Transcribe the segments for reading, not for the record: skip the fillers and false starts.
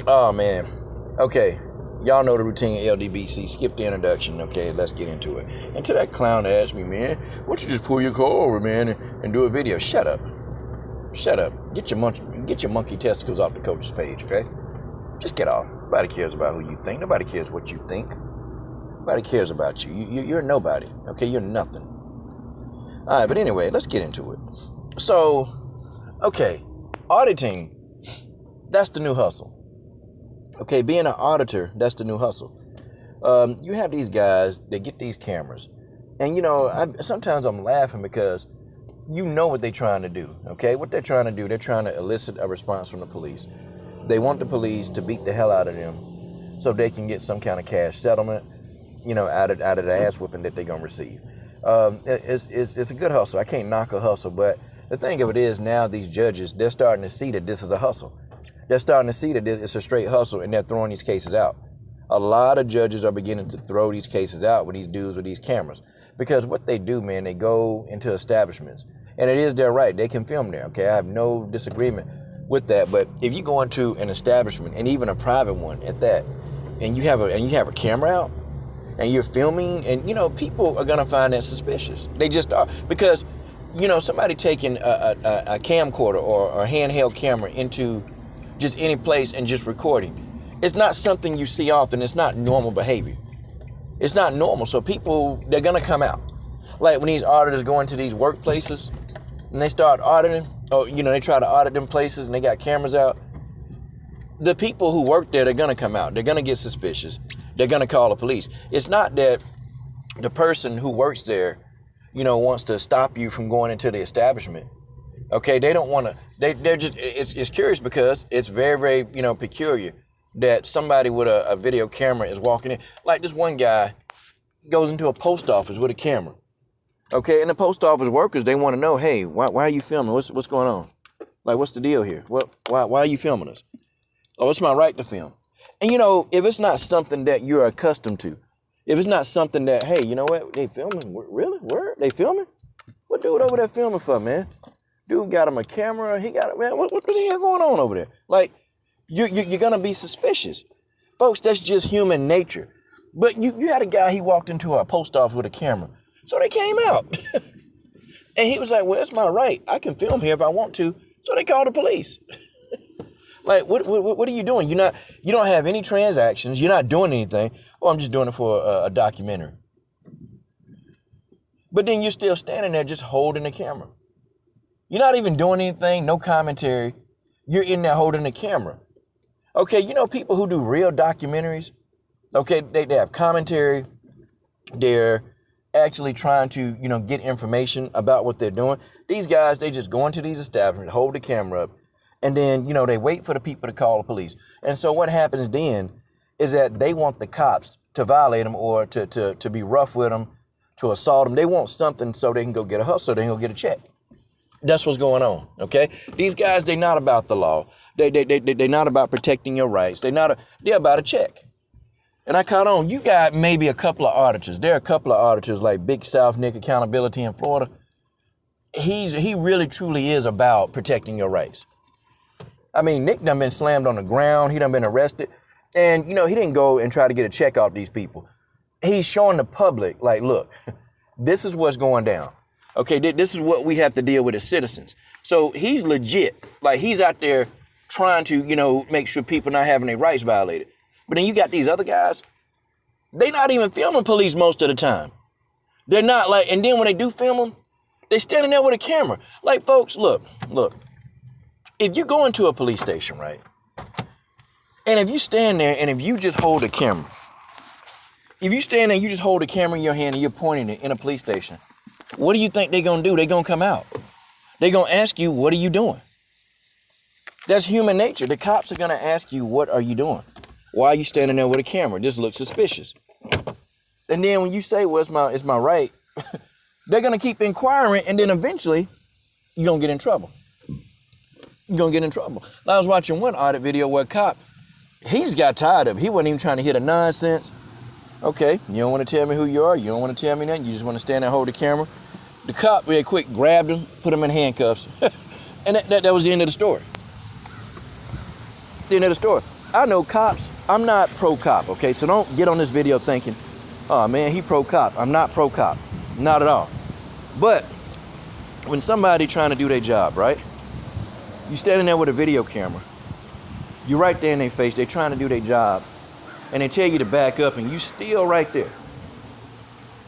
Oh, man. Okay. Y'all know the routine, LDBC. Skip the introduction. Okay, let's get into it. And to that clown that asked me, man, why don't you just pull your car over, man, and do a video? Shut up. Shut up. Get your monkey testicles off the coach's page, okay? Just get off. Nobody cares about who you think. Nobody cares what you think. Nobody cares about you. You're nobody, okay? You're nothing. All right, but anyway, let's get into it. So, okay, auditing, that's the new hustle. Okay, being an auditor, that's the new hustle. You have these guys, they get these cameras. And, sometimes I'm laughing because you know what they're trying to do, okay? What they're trying to do, they're trying to elicit a response from the police. They want the police to beat the hell out of them so they can get some kind of cash settlement, out of the ass whooping that they're going to receive. It's a good hustle. I can't knock a hustle, but the thing of it is now these judges, they're starting to see that this is a hustle. They're starting to see that it's a straight hustle, and they're throwing these cases out. A lot of judges are beginning to throw these cases out with these dudes with these cameras. Because what they do, man, they go into establishments. And it is their right. They can film there, okay? I have no disagreement with that. But if you go into an establishment, and even a private one at that, and you have a camera out, and you're filming, and, people are going to find that suspicious. They just are. Because, somebody taking a camcorder or a handheld camera into just any place and just recording. It's not something you see often. It's not normal behavior. It's not normal. So people, they're going to come out. Like when these auditors go into these workplaces and they start auditing, or, they try to audit them places and they got cameras out. The people who work there, they're going to come out. They're going to get suspicious. They're going to call the police. It's not that the person who works there, wants to stop you from going into the establishment. Okay, they don't want to, they're just, it's curious because it's very, very, peculiar that somebody with a video camera is walking in. Like this one guy goes into a post office with a camera. Okay, and the post office workers, they want to know, hey, why are you filming? What's going on? Like, what's the deal here? Why are you filming us? Oh, it's my right to film. And if it's not something that you're accustomed to, if it's not something that, hey, you know what, they filming? Really? Where? They filming? What dude over there filming for, man? Dude got him a camera. He got it, man. What the hell going on over there? Like, you're gonna be suspicious, folks. That's just human nature. But you had a guy. He walked into a post office with a camera, so they came out, and he was like, "Well, it's my right. I can film here if I want to." So they called the police. Like, what are you doing? You don't have any transactions. You're not doing anything. Oh, I'm just doing it for a documentary. But then you're still standing there just holding the camera. You're not even doing anything, no commentary. You're in there holding the camera. Okay, people who do real documentaries, okay, they have commentary. They're actually trying to, get information about what they're doing. These guys, they just go into these establishments, hold the camera up, and then, they wait for the people to call the police. And so what happens then is that they want the cops to violate them or to be rough with them, to assault them. They want something so they can go get a hustle, they can go get a check. That's what's going on, okay? These guys, they're not about the law. They're not about protecting your rights. They're about a check. And I caught on, you got maybe a couple of auditors. There are a couple of auditors like Big South Nick Accountability in Florida. He really, truly is about protecting your rights. I mean, Nick done been slammed on the ground. He done been arrested. And, he didn't go and try to get a check off these people. He's showing the public, like, look, this is what's going down. Okay, this is what we have to deal with as citizens. So he's legit. Like, he's out there trying to, make sure people not having their rights violated. But then you got these other guys, they not even filming police most of the time. They're not like, and then when they do film them, they standing there with a camera. Like, folks, look. If you go into a police station, right? And if you stand there and if you just hold a camera, if you stand there and you just hold a camera in your hand and you're pointing it in a police station, what do you think they're going to do? They're going to come out. They're going to ask you, what are you doing? That's human nature. The cops are going to ask you, what are you doing? Why are you standing there with a camera? This looks suspicious. And then when you say, well, it's my right, they're going to keep inquiring, and then eventually you're going to get in trouble. You're going to get in trouble. I was watching one audit video where a cop, he just got tired of it. He wasn't even trying to hear the nonsense. Okay, you don't want to tell me who you are. You don't want to tell me nothing. You just want to stand there and hold the camera. The cop real quick grabbed him, put him in handcuffs. And that was the end of the story. The end of the story. I know cops, I'm not pro-cop, okay? So don't get on this video thinking, oh man, he pro-cop. I'm not pro-cop, not at all. But when somebody trying to do their job, right? You standing there with a video camera, you right there in their face, they trying to do their job, and they tell you to back up and you still right there.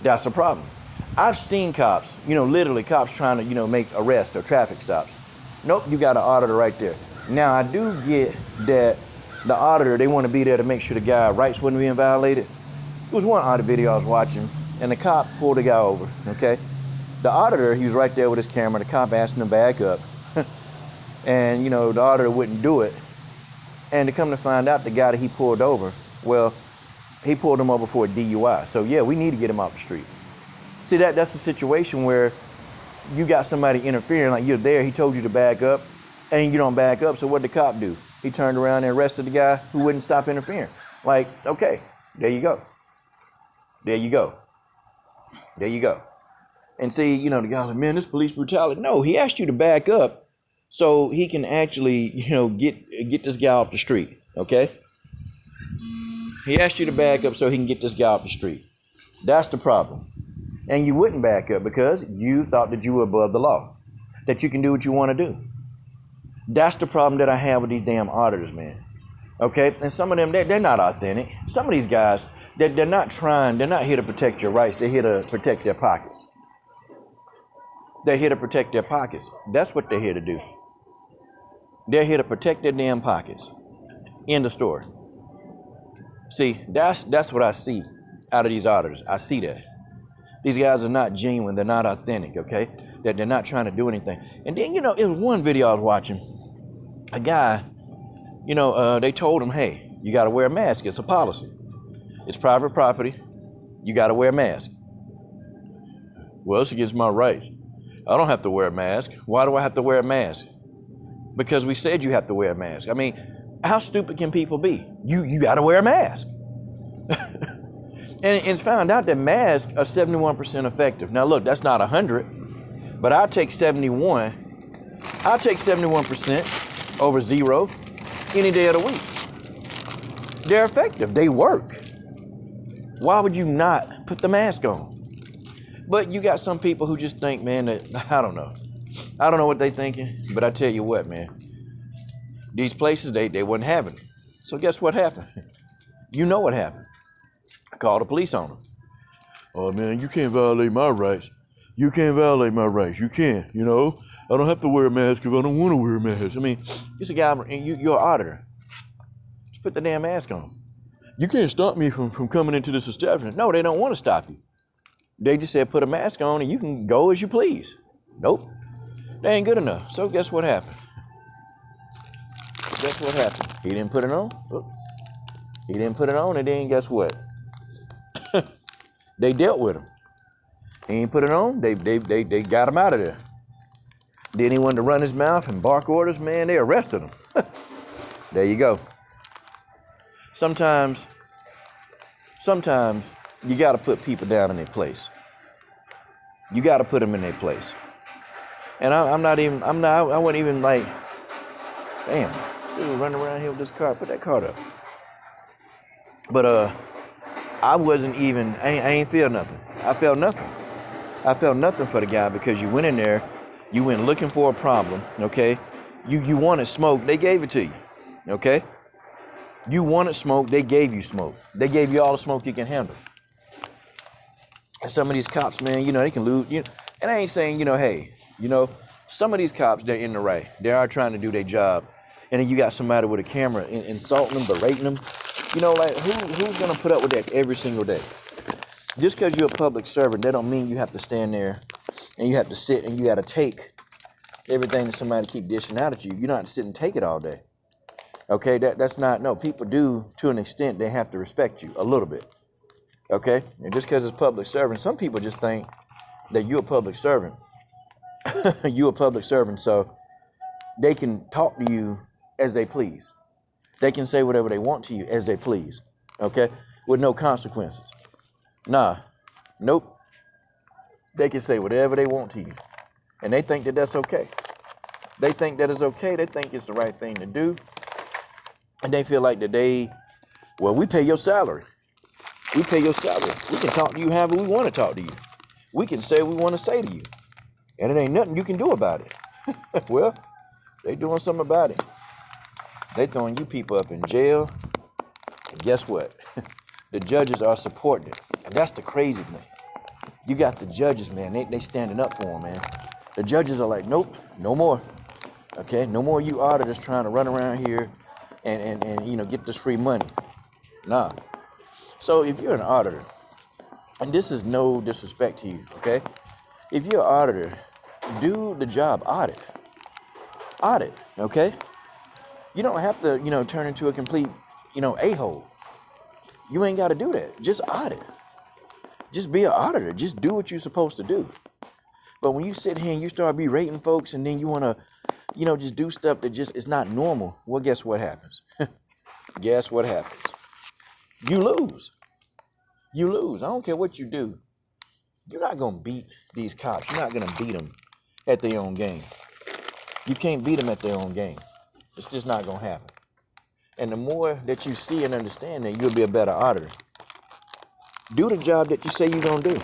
That's a problem. I've seen cops, literally cops trying to, make arrests or traffic stops. Nope, you got an auditor right there. Now, I do get that the auditor, they want to be there to make sure the guy's rights wasn't being violated. There was one audit video I was watching, and the cop pulled the guy over, okay? The auditor, he was right there with his camera. The cop asked him to back up. And, the auditor wouldn't do it. And to come to find out, the guy that he pulled over, well, he pulled him over for a DUI. So, yeah, we need to get him off the street. See, that's a situation where you got somebody interfering, like you're there, he told you to back up, and you don't back up, so what did the cop do? He turned around and arrested the guy who wouldn't stop interfering. Like, okay, there you go. There you go. There you go. And see, the guy like, man, this police brutality. No, he asked you to back up so he can actually, get this guy off the street, okay? He asked you to back up so he can get this guy off the street. That's the problem. And you wouldn't back up because you thought that you were above the law, that you can do what you want to do. That's the problem that I have with these damn auditors, man. Okay? And some of them, they're not authentic. Some of these guys, they're not here to protect your rights. They're here to protect their pockets. They're here to protect their pockets. That's what they're here to do. They're here to protect their damn pockets. End of story. See, that's what I see out of these auditors. I see that. These guys are not genuine. They're not authentic, okay? They're not trying to do anything. And then, it was one video I was watching. A guy, they told him, hey, you got to wear a mask. It's a policy. It's private property. You got to wear a mask. Well, it's against my rights. I don't have to wear a mask. Why do I have to wear a mask? Because we said you have to wear a mask. I mean, how stupid can people be? You got to wear a mask. And it's found out that masks are 71% effective. Now, look, that's not 100, but I'll take 71. I'll take 71% over 0 any day of the week. They're effective. They work. Why would you not put the mask on? But you got some people who just think, man, that I don't know. I don't know what they're thinking, but I tell you what, man. These places, they wasn't having it. So guess what happened? You know what happened. I called the police on them. Oh, man, you can't violate my rights. You can't violate my rights. You can't, I don't have to wear a mask if I don't want to wear a mask. I mean, it's a guy, and you're an auditor. Just put the damn mask on. You can't stop me from coming into this establishment. No, they don't want to stop you. They just said put a mask on and you can go as you please. Nope. They ain't good enough. So guess what happened? Guess what happened? He didn't put it on. He didn't put it on, and then guess what? They dealt with him. He ain't put it on. They got him out of there. Then he wanted to run his mouth and bark orders. Man, they arrested him. There you go. Sometimes you got to put people down in their place. You got to put them in their place. And I wasn't even like, damn, still running around here with this car. Put that car up. But I wasn't even, I ain't feel nothing. I felt nothing. I felt nothing for the guy because you went in there, you went looking for a problem, okay? You wanted smoke, they gave it to you, okay? You wanted smoke, they gave you smoke. They gave you all the smoke you can handle. And some of these cops, man, they can lose, and I ain't saying, hey, some of these cops, they're in the right. They are trying to do their job. And then you got somebody with a camera insulting them, berating them. Like who's going to put up with that every single day? Just because you're a public servant, that don't mean you have to stand there and you have to sit and you got to take everything that somebody keep dishing out at you. You don't have to sit and take it all day. Okay, that's not, no, people do to an extent, they have to respect you a little bit. Okay, and just because it's public servant, some people just think that you're a public servant. You're a public servant, so they can talk to you as they please. They can say whatever they want to you as they please, okay, with no consequences. Nah, nope. They can say whatever they want to you, and they think that that's okay. They think that it's okay. They think it's the right thing to do. And they feel like well, we pay your salary. We pay your salary. We can talk to you however we want to talk to you. We can say what we want to say to you. And it ain't nothing you can do about it. Well, they doing something about it. They throwing you people up in jail. And guess what? The judges are supporting it. And that's the crazy thing. You got the judges, man. They standing up for them, man. The judges are like, nope, no more. Okay, no more you auditors trying to run around here and get this free money. Nah. So if you're an auditor, and this is no disrespect to you, okay? If you're an auditor, do the job, audit. Audit, okay? You don't have to, turn into a complete, a-hole. You ain't got to do that. Just audit. Just be an auditor. Just do what you're supposed to do. But when you sit here and you start berating folks and then you want to, just do stuff that just is not normal, well, guess what happens? Guess what happens? You lose. You lose. I don't care what you do. You're not going to beat these cops. You're not going to beat them at their own game. You can't beat them at their own game. It's just not going to happen. And the more that you see and understand that, you'll be a better auditor. Do the job that you say you're going to do.